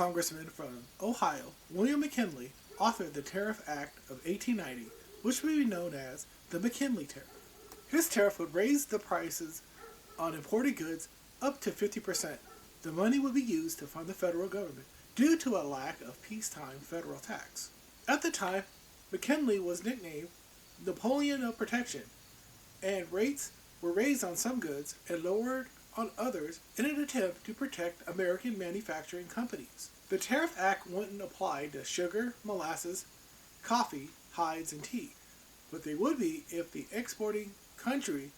Congressman from Ohio, William McKinley, authored the Tariff Act of 1890, which would be known as the McKinley Tariff. His tariff would raise the prices on imported goods up to 50%. The money would be used to fund the federal government due to a lack of peacetime federal tax. At the time, McKinley was nicknamed Napoleon of Protection, and rates were raised on some goods and lowered on others in an attempt to protect American manufacturing companies. The Tariff Act wouldn't apply to sugar, molasses, coffee, hides, and tea, but they would be if the exporting country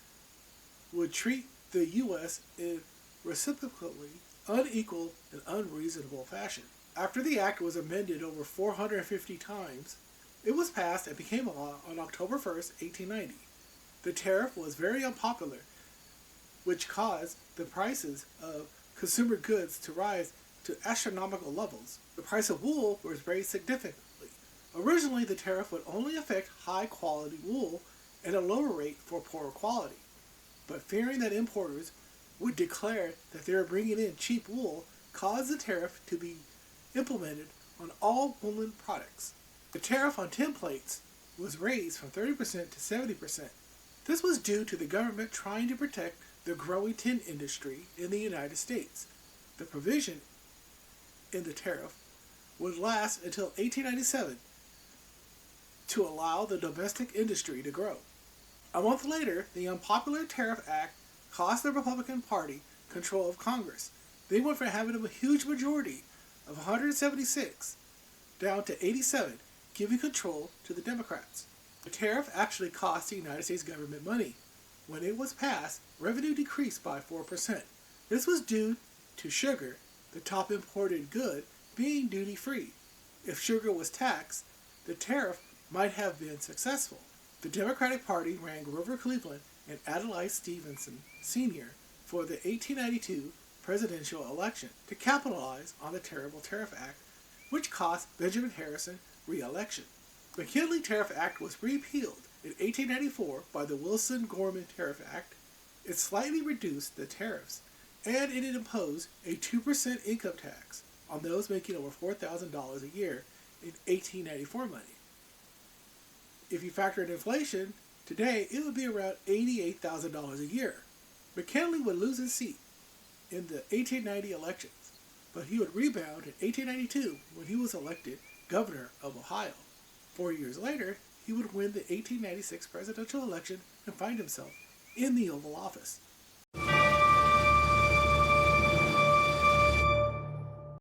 would treat the U.S. in reciprocally unequal and unreasonable fashion. After the act was amended over 450 times, it was passed and became a law on October 1st, 1890. The tariff was very unpopular, which caused the prices of consumer goods to rise to astronomical levels. The price of wool was raised significantly. Originally, the tariff would only affect high-quality wool and a lower rate for poorer quality. But fearing that importers would declare that they were bringing in cheap wool caused the tariff to be implemented on all woolen products. The tariff on tin plates was raised from 30% to 70%. This was due to the government trying to protect the growing tin industry in the United States. The provision in the tariff would last until 1897 to allow the domestic industry to grow. A month later, the unpopular Tariff Act cost the Republican Party control of Congress. They went from having a huge majority of 176 down to 87, giving control to the Democrats. The tariff actually cost the United States government money. When it was passed, revenue decreased by 4%. This was due to sugar, the top imported good, being duty-free. If sugar was taxed, the tariff might have been successful. The Democratic Party ran Grover Cleveland and Adlai Stevenson Sr. for the 1892 presidential election to capitalize on the terrible Tariff Act, which cost Benjamin Harrison re-election. The McKinley Tariff Act was repealed in 1894 by the Wilson-Gorman Tariff Act. It slightly reduced the tariffs, and it imposed a 2% income tax on those making over $4,000 a year in 1894 money. If you factor in inflation, today it would be around $88,000 a year. McKinley would lose his seat in the 1890 elections, but he would rebound in 1892 when he was elected governor of Ohio. 4 years later, he would win the 1896 presidential election and find himself in the Oval Office.